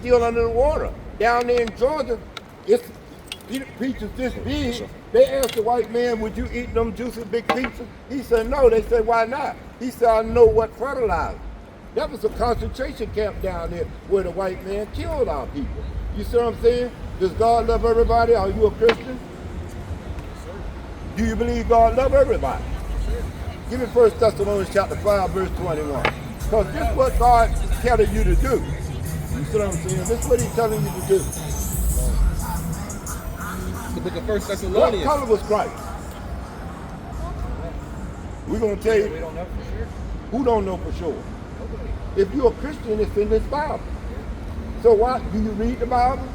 still under the water. Down there in Georgia, it's peaches this big. They asked the white man, would you eat them juicy big peaches? He said no. They said, why not? He said, I know what fertilizer. That was a concentration camp down there where the white man killed our people. You see what I'm saying? Does God love everybody? Are you a Christian? Do you believe God loves everybody? Give me 1 Thessalonians chapter 5, verse 21. Because this is what God is telling you to do. You see what I'm saying? This is what he's telling you to do. The book of 1 What Thessalonians. color was Christ? We're going to tell you. We don't know for sure. Who don't know for sure? If you're a Christian, it's in this Bible. So why do you read the Bible?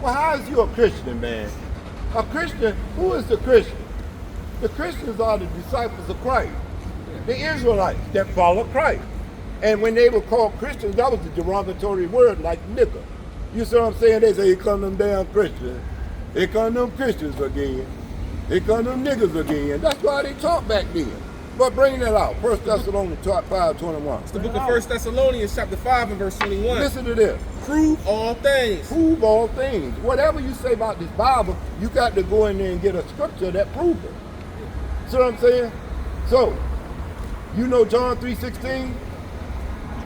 Well, how is you a Christian, man? A Christian, who is the Christian? The Christians are the disciples of Christ. The Israelites that follow Christ. And when they were called Christians, that was the derogatory word, like nigger. You see what I'm saying? They say, here come them damn Christians. Here come them Christians again. Here come them niggers again. That's why they talk back then. But bring that out. 1 Thessalonians 5:21. It's the book of 1 Thessalonians chapter 5 and verse 21. Listen to this. Prove all things. Prove all things. Whatever you say about this Bible, you got to go in there and get a scripture that proves it. See what I'm saying? So, you know John 3:16?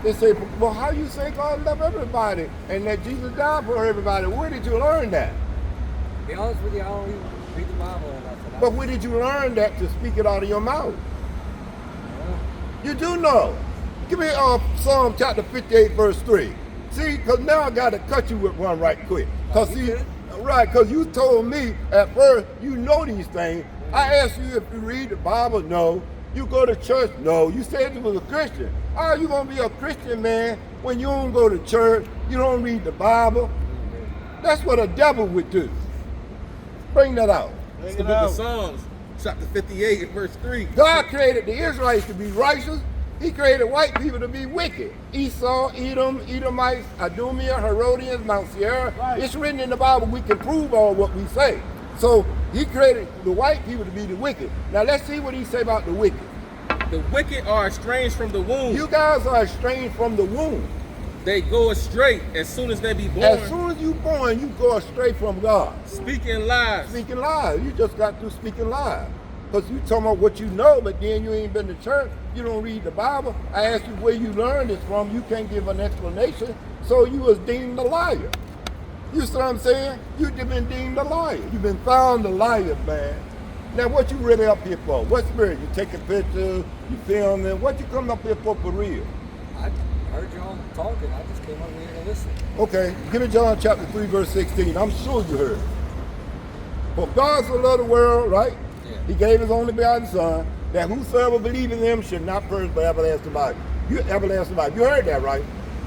They say, well, how you say God love everybody and that Jesus died for everybody? Where did you learn that? To be honest with you, I don't even read the Bible enough. But where did you learn that to speak it out of your mouth? You do know. Give me Psalm chapter 58, verse 3. See, because now I got to cut you with one right quick. Because because you told me at first, you know these things. I asked you if you read the Bible. No. You go to church. No. You said you was a Christian. How are you going to be a Christian, man, when you don't go to church, you don't read the Bible? That's what a devil would do. Bring that out. It's the book of Psalms, chapter 58 and verse 3. God created the Israelites to be righteous. He created white people to be wicked. Esau, Edom, Edomites, Idumea, Herodians, Mount Sierra. Right. It's written in the Bible. We can prove all what we say. So he created the white people to be the wicked. Now let's see what he say about the wicked. The wicked are estranged from the womb. You guys are estranged from the womb. They go astray as soon as they be born. As soon as you born, you go astray from God. Speaking lies. Speaking lies. You just got through speaking lies. Because you talking about what you know, but then you ain't been to church. You don't read the Bible. I asked you where you learned this from. You can't give an explanation. So you was deemed a liar. You see what I'm saying? You've been deemed a liar. You've been found a liar, man. Now what you really up here for? What spirit? You taking pictures, you filming. What you come up here for real? I heard you all talking. I just came over here to listen. Okay, give me John chapter 3, verse 16. I'm sure you heard. For God so loved the world, right? Yeah. He gave his only begotten Son, that whosoever believes in him should not perish but everlasting life. You everlasting life. You heard that, right?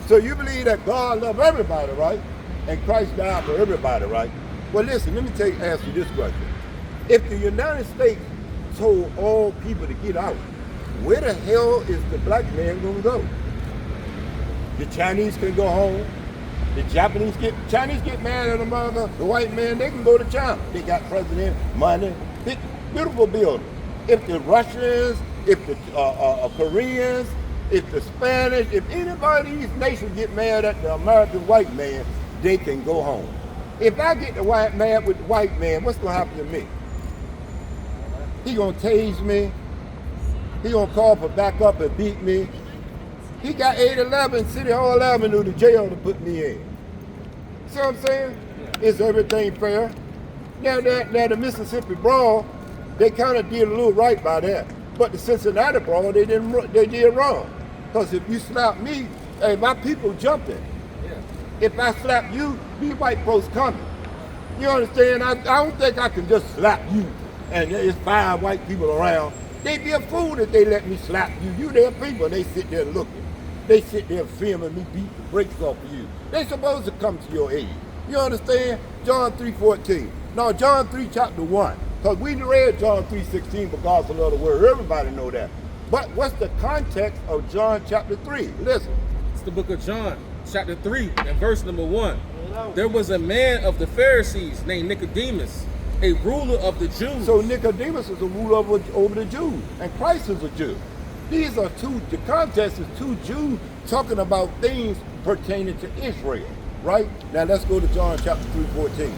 So you believe that God loved everybody, right? And Christ died for everybody, right? Well, listen, let me ask you this question. If the United States told all people to get out, where the hell is the black man going to go? The Chinese can go home. The Chinese get mad at America. The white man, they can go to China. They got president, money, big, beautiful building. If the Russians, if the Koreans, if the Spanish, if anybody in these nations get mad at the American white man, they can go home. If I get the white man with the white man, what's going to happen to me? He going to tase me. He going to call for backup and beat me. He got 811 City Hall Avenue to jail to put me in. See what I'm saying? Yeah. Is everything fair? Now the Mississippi Brawl, they kind of did a little right by that. But the Cincinnati Brawl, they did wrong. Because if you slap me, hey, my people jumping. Yeah. If I slap you, these white folks coming. You understand? I don't think I can just slap you and there's 5 white people around. They'd be a fool if they let me slap you. You their people, they sit there looking. They sit there filming me beat the brakes off of you. They supposed to come to your aid. You understand? John 3:14. No, John 3 chapter 1. Because we read John 3:16, but God's a little word. Everybody know that. But what's the context of John chapter 3? Listen. It's the book of John, chapter 3, and verse number 1. There was a man of the Pharisees named Nicodemus, a ruler of the Jews. So Nicodemus is a ruler over the Jews, and Christ is a Jew. These are the context is 2 Jews talking about things pertaining to Israel. right? Now let's go to John chapter 3:14.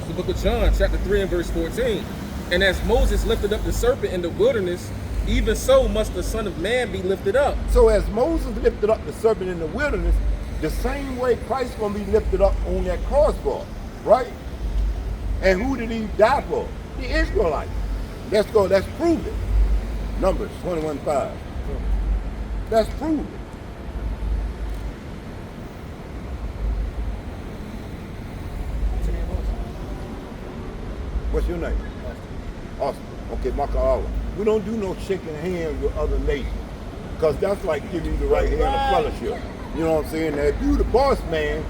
The book of John, chapter 3 and verse 14. And as Moses lifted up the serpent in the wilderness, even so must the Son of Man be lifted up. So as Moses lifted up the serpent in the wilderness, the same way Christ's going to be lifted up on that cross for, right? And who did he die for? The Israelites. Let's go, let's prove it. Numbers 21:5. Let's prove it. What's your name? Austin. Okay, Makawa. We don't do no shaking hands with other nations, because that's like giving you the right hand of fellowship. You know what I'm saying? Now, if you the boss man,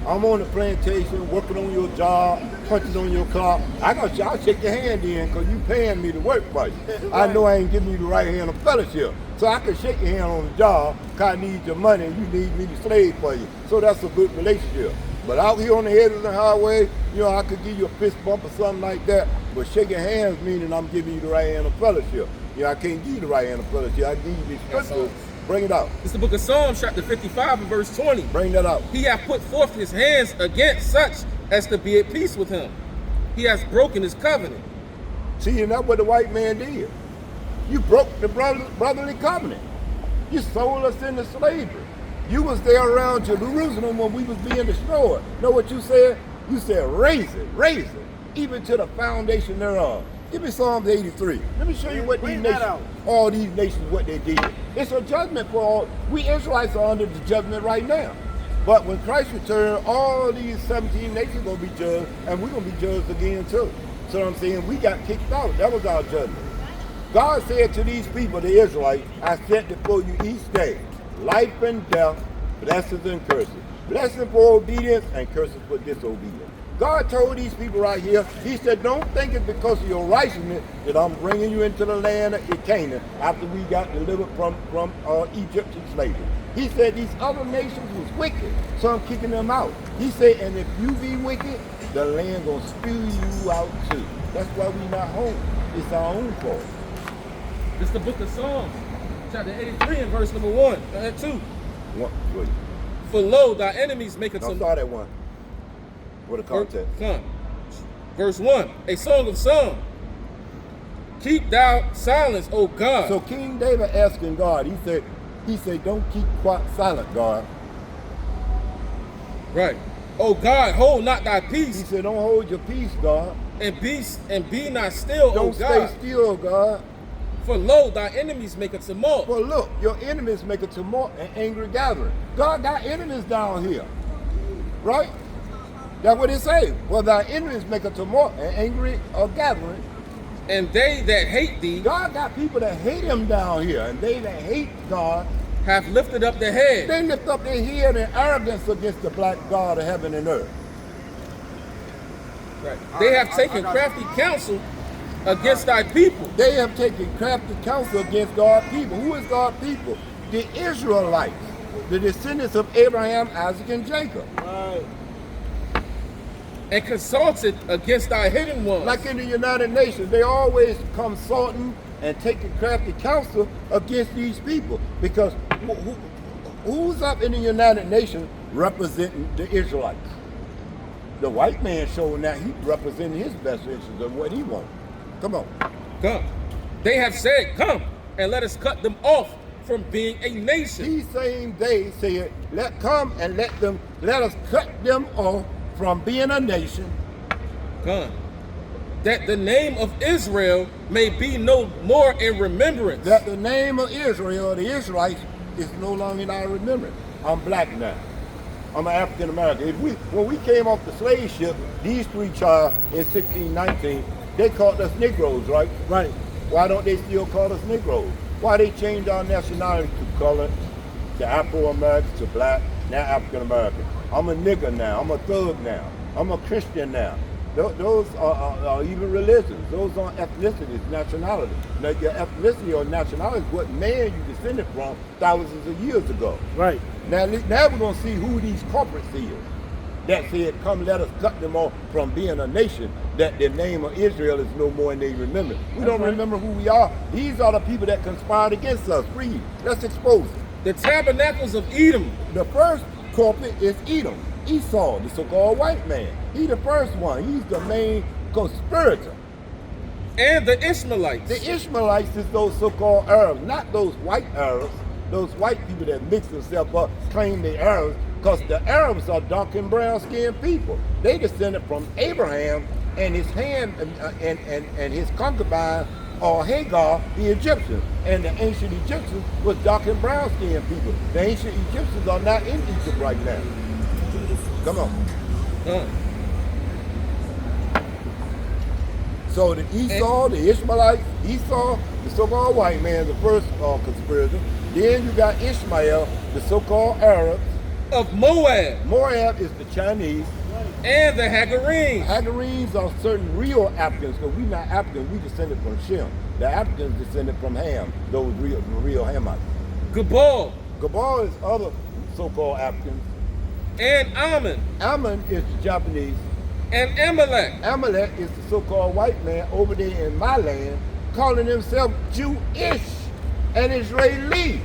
I'm on the plantation, working on your job, punching on your car, I'll shake your hand in because you paying me to work for you. I know I ain't giving you the right hand of fellowship. So I can shake your hand on the job because I need your money and you need me to slave for you. So that's a good relationship. But out here on the edge of the highway, you know, I could give you a fist bump or something like that. But shaking hands meaning I'm giving you the right hand of fellowship. You know, I can't give you the right hand of fellowship. I give you these scriptures. Bring it out. It's the book of Psalms, chapter 55 and verse 20. Bring that out. He hath put forth his hands against such as to be at peace with him. He has broken his covenant. See, and that's what the white man did. You broke the brotherly covenant. You sold us into slavery. You was there around Jerusalem when we was being destroyed. Know what you said? You said, raise it, even to the foundation thereof. Give me Psalms 83. Let me show you what these nations, all these nations, what they did. It's a judgment for all. We Israelites are under the judgment right now. But when Christ returns, all these 17 nations going to be judged, and we're going to be judged again too. So I'm saying we got kicked out. That was our judgment. God said to these people, the Israelites, I set before you each day life and death, blessings and curses. Blessings for obedience and curses for disobedience. God told these people right here, he said, don't think it's because of your righteousness that I'm bringing you into the land of Canaan after we got delivered from Egyptian slavery. He said these other nations was wicked, so I'm kicking them out. He said, and if you be wicked, the land gonna spew you out too. That's why we not home. It's our own fault. It's the book of Psalms, chapter 83 and verse number 1. Go ahead, 2. Wait. For lo, thy enemies make it Now start at 1. What the context? Come. Verse 1, a song of song. Keep thou silence, O God. So King David asking God, he said, don't keep quiet, silent, God. Right. O God, hold not thy peace. He said, don't hold your peace, God. And be not still, don't O God. Stay still, God. For lo, thy enemies make a tumult. For look, your enemies make a tumult and angry gathering. God got enemies down here. Right? That's what it says. Well, thy enemies make a tumult and angry gathering. And they that hate thee. God got people that hate him down here. And they that hate God have lifted up their head. They lift up their head in arrogance against the black God of heaven and earth. Right. They have taken crafty counsel against thy people. They have taken crafty counsel against God's people. Who is God's people? The Israelites, the descendants of Abraham, Isaac, and Jacob. Right. And consulted against thy hidden ones. Like in the United Nations, they always consulting and taking crafty counsel against these people. Because who's up in the United Nations representing the Israelites? The white man showing that he representing his best interests of what he wants. Come on. Come. They have said, come and let us cut them off from being a nation. These same they said, let us cut them off from being a nation. Come. That the name of Israel may be no more in remembrance. That the name of Israel, the Israelites, is no longer in our remembrance. I'm black now. I'm an African American. When we came off the slave ship, these three child in 1619, they called us Negroes, right? Right. Why don't they still call us Negroes? Why they changed our nationality to color, to Afro-American, to black, now African American? I'm a nigger now. I'm a thug now. I'm a Christian now. Those are even religions. Those aren't ethnicities, nationality. Now your ethnicity or nationality is what man you descended from thousands of years ago. Right. Now we're going to see who these corporates is that said, come let us cut them off from being a nation, that the name of Israel is no more in their remembrance. We don't remember who we are. These are the people that conspired against us. Read. Let's expose it. The tabernacles of Edom. The first corporate is Edom. Esau, the so-called white man. He the first one. He's the main conspirator. And the Ishmaelites. The Ishmaelites is those so-called Arabs, not those white Arabs, those white people that mix themselves up, claim they're Arabs, because the Arabs are dark and brown-skinned people. They descended from Abraham and his and his concubine, or Hagar, the Egyptians. And the ancient Egyptians was dark and brown-skinned people. The ancient Egyptians are not in Egypt right now. Come on. So the Esau, the Ishmaelites, Esau, the so-called white man, the first conspirator. Then you got Ishmael, the so-called Arabs. Of Moab. Moab is the Chinese. And the Hagarenes. Hagarenes are certain real Africans, because we're not Africans, we descended from Shem. The Africans descended from Ham, those real Hamites. Gabal. Gabal is other so-called Africans. And Ammon. Ammon is the Japanese. And Amalek. Amalek is the so-called white man over there in my land, calling himself Jewish and Israeli.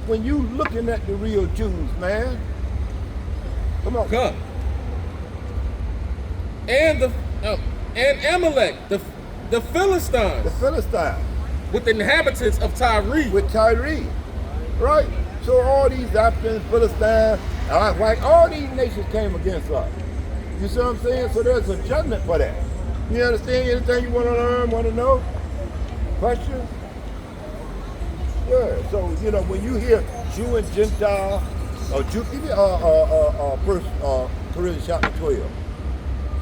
When you looking at the real Jews, man. Come on. Come. And Amalek, the Philistines. The Philistines. With the inhabitants of Tyre. With Tyre. Right? So all these Africans, Philistines, white, all these nations came against us. You see what I'm saying? So there's a judgment for that. You understand? Anything you want to learn, want to know? Questions? Yeah. So, you know, when you hear Jew and Gentile, or Jew, give me First Corinthians chapter 12.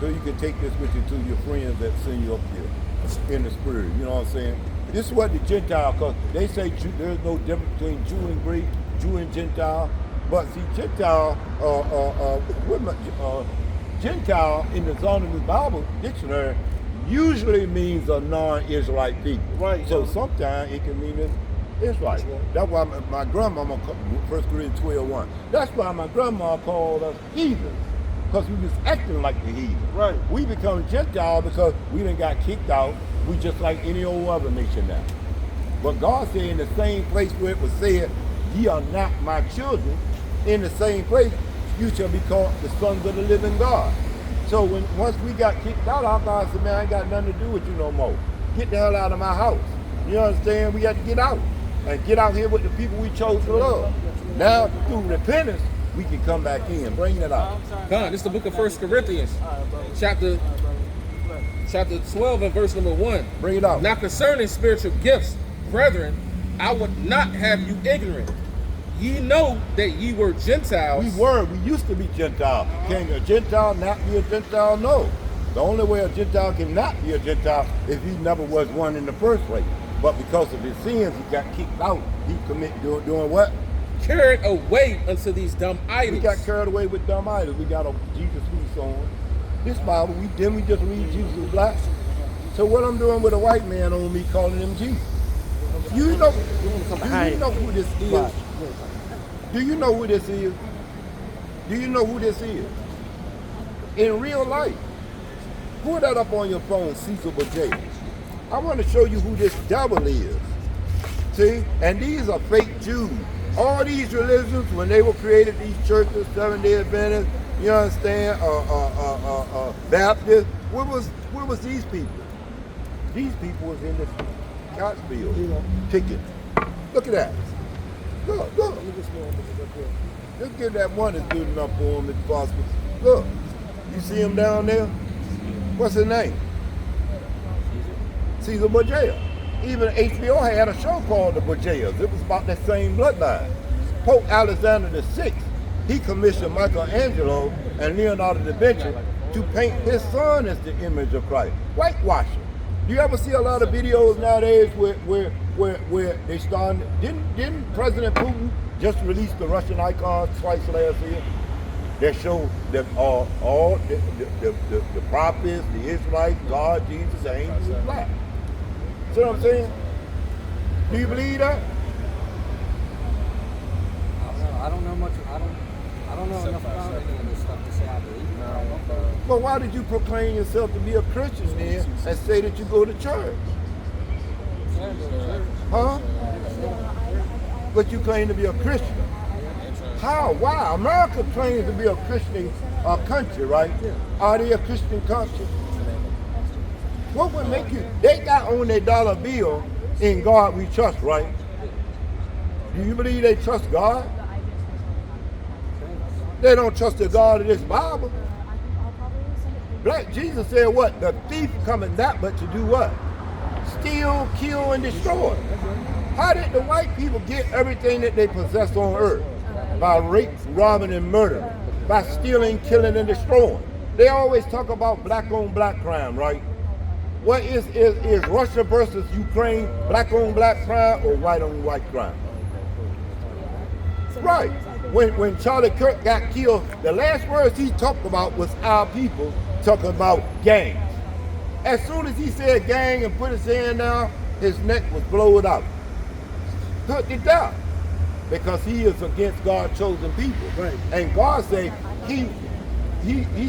So you can take this with you to your friends that send you up here in the spirit. You know what I'm saying? This is what the Gentile, because they say there's no difference between Jew and Greek, Jew and Gentile. But see, Gentile, Gentile in the Zondervan Bible dictionary usually means a non-Israelite people. Right. So sometimes it can mean Israelite. That's why my grandmama, 1 Corinthians 12:1. That's why my grandma called us heathens, because we was acting like the heathen. Right. We become Gentile because we done got kicked out. We just like any old other nation now. But God said in the same place where it was said, ye are not my children, in the same place, you shall be called the sons of the living God. So once we got kicked out, our God said, man, I ain't got nothing to do with you no more. Get the hell out of my house. You understand? We got to get out. And get out here with the people we chose to love. Now, through repentance, we can come back in. Bring it out. God, this is the book of 1 Corinthians, chapter 12 and verse number 1. Bring it out. Now concerning spiritual gifts, brethren, I would not have you ignorant. Ye know that ye were Gentiles. We used to be Gentile. Can a Gentile not be a Gentile? No. The only way a Gentile cannot be a Gentile is he never was one in the first place. But because of his sins, he got kicked out. He committed doing what? Carried away unto these dumb idols. We got carried away with dumb idols. We got a Jesus feast on. This Bible, we just read Jesus is black. So what I'm doing with a white man on me calling him Jesus? Do you know who this is? Do you know who this is? Do you know who this is? In real life. Pull that up on your phone, Cecil Bajay. I want to show you who this devil is. See? And these are fake Jews. All these religions, when they were created, these churches, Seventh-day Adventists, you understand, Baptists, where was these people? These people was in this Scottsville ticket. Look at that. Look. Let's get that one that's good enough for him if possible. Look. You see him down there? What's his name? Caesar Borgia. Even HBO had a show called The Borgias. It was about that same bloodline. Pope Alexander VI, he commissioned Michelangelo and Leonardo da Vinci to paint his son as the image of Christ. Whitewashing. Do you ever see a lot of videos nowadays where they start? Didn't President Putin just release the Russian icons twice last year? That show that all the prophets, the Israelites, God, Jesus, the angels is black. See what I'm saying? Do you believe that? I don't know much. I don't know enough about any of this stuff to say I believe it. Well, why did you proclaim yourself to be a Christian then and say that you go to church? Huh? But you claim to be a Christian. How? Why? America claims to be a Christian country, right? Are they a Christian country? What would make you? They got on their dollar bill, "In God we trust," right? Do you believe they trust God? They don't trust the God of this Bible. Black Jesus said what? The thief cometh not but to do what? Steal, kill, and destroy. How did the white people get everything that they possess on earth? By rape, robbing, and murder. By stealing, killing, and destroying. They always talk about black on black crime, right? What is Russia versus Ukraine black on black crime or white on white crime? Right. When Charlie Kirk got killed, the last words he talked about was our people talking about gangs. As soon as he said gang and put his hand down, his neck was blown out. Put it down. Because he is against God's chosen people. Right. And God say he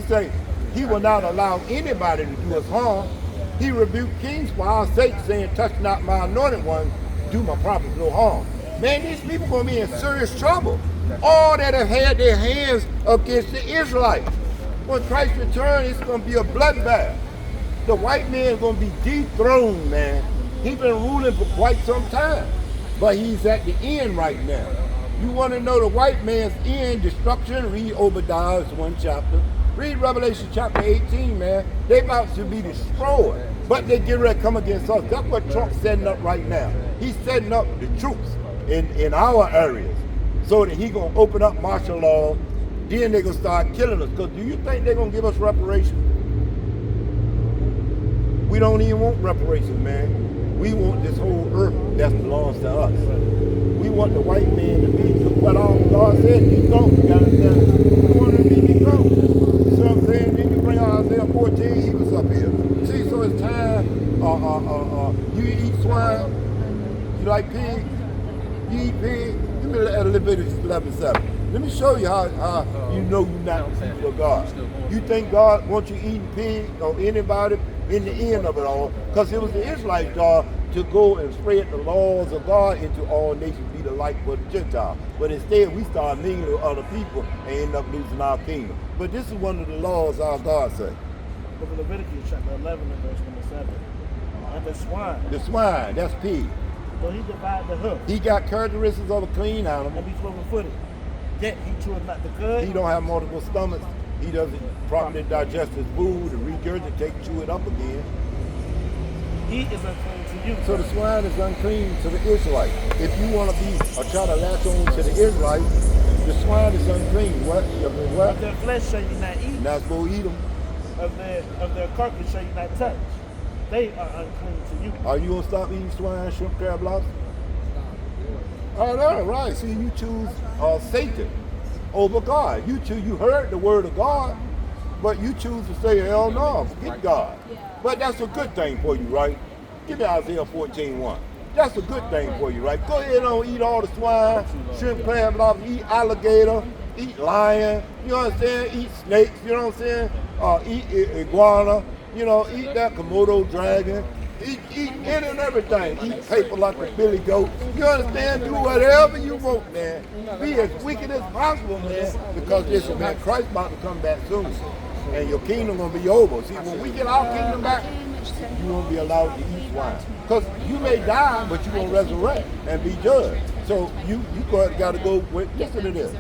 say he will not allow anybody to do us harm. He rebuked kings for our sake, saying, "Touch not my anointed one, do my prophets no harm." Man, these people gonna be in serious trouble. All that have had their hands against the Israelites. When Christ returns, it's gonna be a bloodbath. The white man is gonna be dethroned, man. He's been ruling for quite some time, but he's at the end right now. You want to know the white man's end, destruction? Read Obadiah's 1 chapter. Read Revelation chapter 18, man. They about to be destroyed, but they get ready to come against us. That's what Trump's setting up right now. He's setting up the troops in our areas so that he gonna open up martial law. Then they gonna start killing us. Because do you think they're gonna give us reparations? We don't even want reparations, man. We want this whole earth that belongs to us. We want the white man to be what all God said, dethroned. You understand? We want him to be dethroned. You see what I'm saying? Then you bring out Isaiah 14, he was up here. See, so it's time, you eat swine, you like pig, you eat pig. Give me Leviticus 11:7. Let me show you how you know you're not the people of God. You think God wants you eating pig or anybody in the end of it all? Because it was the Israelites' job to go and spread the laws of God into all nations, be the light for the Gentiles. But instead, we start mingling with other people and end up losing our kingdom. But this is one of the laws our God said. Book of Leviticus chapter 11 and verse number 7. And the swine, The swine, that's pig. though he divide the hoof, He got characteristics of a clean animal. and be cloven-footed, yet he cheweth not the cud. He don't have multiple stomachs. He doesn't properly digest his food and regurgitate, chew it up again. He is unclean to you. So the swine is unclean to the Israelites. If you want to be or try to latch on to the Israelites, the swine is unclean. What? What? Of their flesh shall you not eat. Not supposed to eat them. Of their carcass shall you not touch. They are unclean to you. Are you gonna stop eating swine, shrimp, crab, lobster? Oh, no, right. See, you choose Satan over God. You heard the word of God, but you choose to say, hell no, forget God. But that's a good thing for you, right? Give me Isaiah 14:1. That's a good thing for you, right? Go ahead and eat all the swine, shrimp, crab, lobster, eat alligator, eat lion, you understand? Eat snakes, you know what I'm saying? Eat iguana, you know, eat that Komodo dragon. Eat any and everything. Eat paper like a billy goat. You understand? Do whatever you want, man. Be as wicked as possible, man. Because listen, man, Christ about to come back soon. And your kingdom gonna be over. See, when we get our kingdom back, you won't be allowed to eat swine. Because you may die, but you gonna resurrect and be judged. So you gotta go with, listen to this.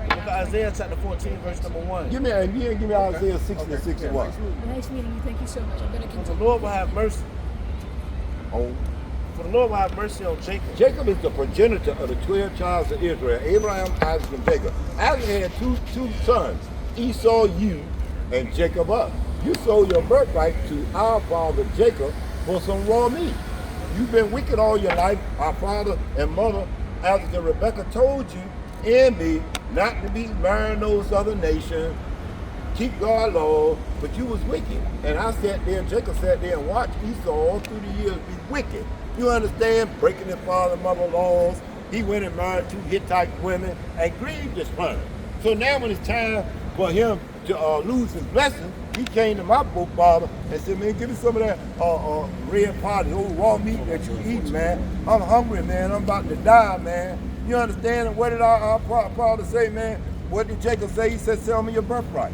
Book of Isaiah chapter 14, verse number 1. Give me Isaiah 60 and 61. Nice meeting you. Thank you so much. I'm going to For continue. the Lord will have mercy. Oh. For the Lord will have mercy on Jacob. Jacob is the progenitor of the 12 tribes of Israel, Abraham, Isaac, and Jacob. Isaac had two sons, Esau, you, and Jacob us. You sold your birthright to our father Jacob for some raw meat. You've been wicked all your life. Our father and mother, Isaac and Rebekah, told you and me not to be marrying those other nations, keep God's law, but you was wicked. And I sat there, Jacob sat there and watched Esau all through the years be wicked. You understand? Breaking his father and mother laws. He went and married 2 Hittite women and grieved his father. So now when it's time for him to lose his blessing, he came to my father and said, man, give me some of that red pot, old raw meat that you eat, man. I'm hungry, man. I'm about to die, man. You understand? And what did our father say, man? What did Jacob say? He said, sell me your birthright.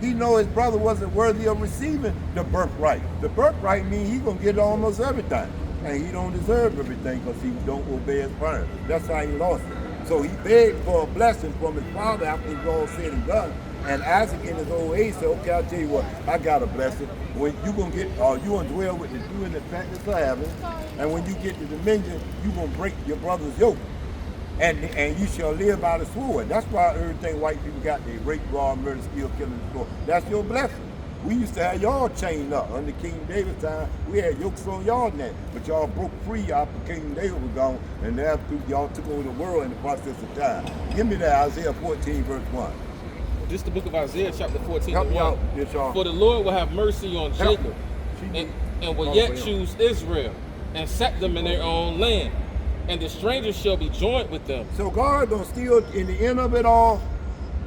He know his brother wasn't worthy of receiving the birthright. The birthright means he's going to get almost everything. And he don't deserve everything because he don't obey his parents. That's how he lost it. So he begged for a blessing from his father after it was all said and done. And Isaac in his old age said, okay, I'll tell you what, I got a blessing. When you going to get, you going to dwell with the dew and the fatness of heaven. And when you get the dominion, you going to break your brother's yoke. And you shall live by the sword. That's why everything white people got, they rape, rob, murder, steal, kill, and destroy. That's your blessing. We used to have y'all chained up. Under King David's time, we had yokes on y'all neck. But y'all broke free after King David was gone, and after y'all took over the world in the process of time. Give me that, Isaiah 14, verse 1. This is the book of Isaiah, chapter 14, Help me 1. out, yes, y'all. For the Lord will have mercy on Help Jacob, me. and will yet choose Israel, and set them in their own land. And the strangers shall be joined with them. So God gonna still, in the end of it all,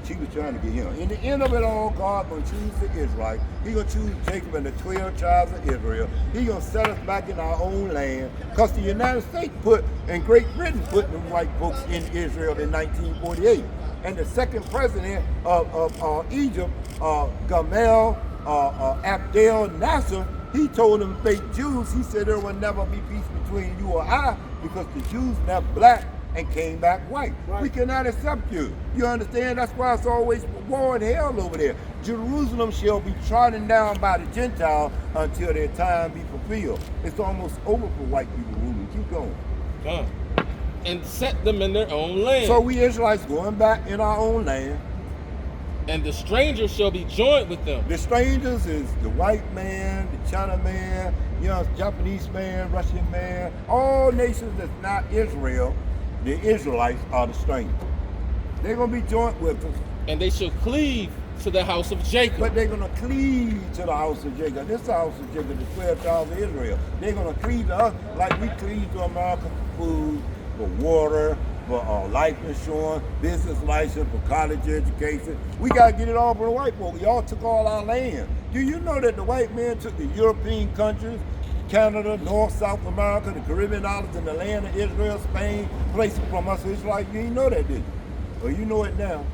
she was trying to get him. In the end of it all, God gonna choose the Israelites. He gonna choose Jacob and the 12 tribes of Israel. He gonna set us back in our own land. Because the United States and Great Britain put them white folks in Israel in 1948. And the second president of Egypt, Gamal Abdel Nasser, he told them fake Jews, he said there will never be peace between you or I because the Jews left black and came back white. Right. We cannot accept you. You understand? That's why it's always war and hell over there. Jerusalem shall be trodden down by the Gentiles until their time be fulfilled. It's almost over for white people ruling. Keep going. And set them in their own land. So we Israelites going back in our own land. And the strangers shall be joined with them. The strangers is the white man, the China man, Japanese man, Russian man, all nations that's not Israel, the Israelites are the strangers. They're going to be joined with us. And they shall cleave to the house of Jacob. But they're going to cleave to the house of Jacob. This house of Jacob, the 12 tribes of Israel. They're going to cleave to us like we cleave to America for food, for water, for life insurance, business license, for college education. We got to get it all from the white folks. Y'all took all our land. Do you know that the white men took the European countries, Canada, North, South America, the Caribbean islands, and the land of Israel, Spain, places from us? It's like you didn't know that, did you? Well, you know it now.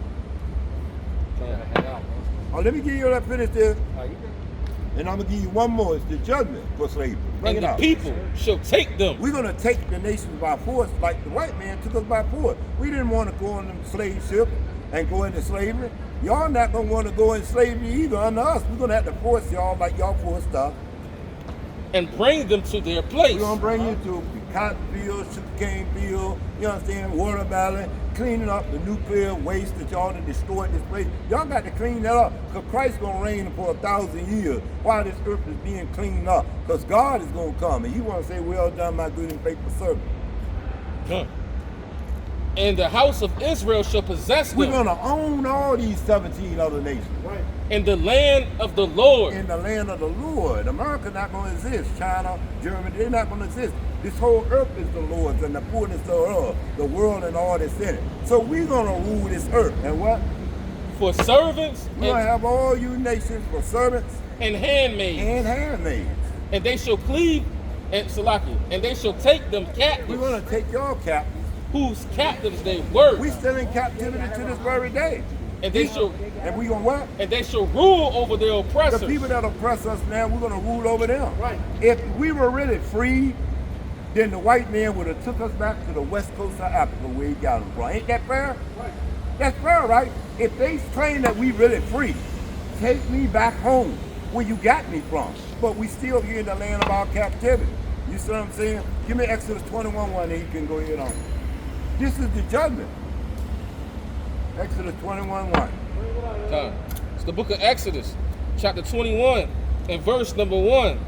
Let me give you that finish this. And I'm going to give you one more. It's the judgment for slavery. Bring and it the out. people shall take them. We're going to take the nations by force like the white man took us by force. We didn't want to go on them slave ships and go into slavery. Y'all not going to want to go in slavery either under us. We're going to have to force y'all like y'all forced stuff. And bring them to their place. We're going to bring you to cotton fields, sugarcane fields, you understand, water valley, cleaning up the nuclear waste that y'all done destroyed this place. Y'all got to clean that up because Christ's going to reign for 1,000 years while this earth is being cleaned up because God is going to come and he want to say, well done, my good and faithful servant. And the house of Israel shall possess them. We're going to own all these 17 other nations. Right. In the land of the Lord. In the land of the Lord. America not going to exist. China, Germany, they're not going to exist. This whole earth is the Lord's and the fullness thereof, the world and all that's in it. So we're going to rule this earth. And what? For servants. We're going to have all you nations for servants. And handmaids. And handmaids. And they shall cleave, and Salaki, and they shall take them captives. We're going to take y'all captives. Whose captives they were. We still in captivity to this very day. And they shall, and we gonna what? And they shall rule over their oppressors. The people that oppress us now, we're gonna rule over them. Right. If we were really free, then the white man would have took us back to the west coast of Africa where he got them from. Ain't that fair? Right. That's fair, right? If they claim that we really free, take me back home where you got me from. But we still here in the land of our captivity. You see what I'm saying? Give me Exodus 21:1 and you can go ahead on. This is the judgment. Exodus 21:1. It's the book of Exodus, chapter 21, and verse number 1.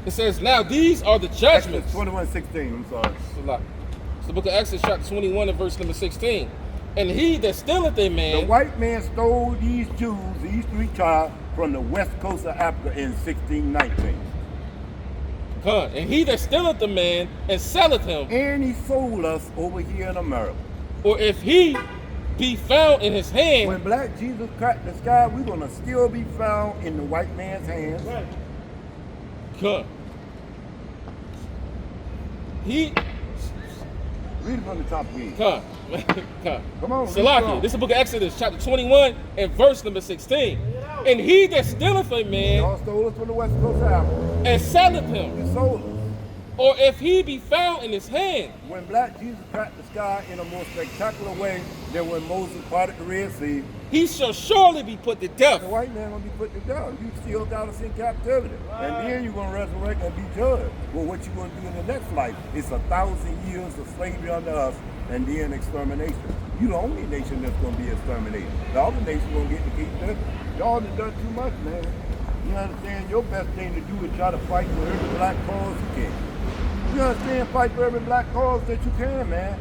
It says, now these are the judgments. Exodus 21:16, I'm sorry. It's the book of Exodus, chapter 21, and verse number 16. And he that stealeth a man. The white man stole these Jews, these 3 tribes, from the west coast of Africa in 1619. And he that stealeth a man and selleth him. And he sold us over here in America. Or if he be found in his hand. When black Jesus cracked the sky, we're going to still be found in the white man's hands. Right. Read it from the top again. Come on. Salaki, this is the book of Exodus, chapter 21 and verse number 16. And he that stealeth a man Y'all stole us from the west coast of Africa. and selleth him, You sold us. or if he be found in his hand, When black Jesus cracked the sky in a more spectacular way than when Moses parted the Red Sea, he shall surely be put to death. the white man gonna be put to death. You still got us in captivity. And then you're gonna resurrect and be judged. Well, what you gonna do in the next life? It's 1,000 years of slavery under us and then extermination. You the only nation that's gonna be exterminated. The other nation gonna get to keep this. Y'all done done too much, man. You understand? Your best thing to do is try to fight for every black cause you can. You understand? Fight for every black cause that you can, man.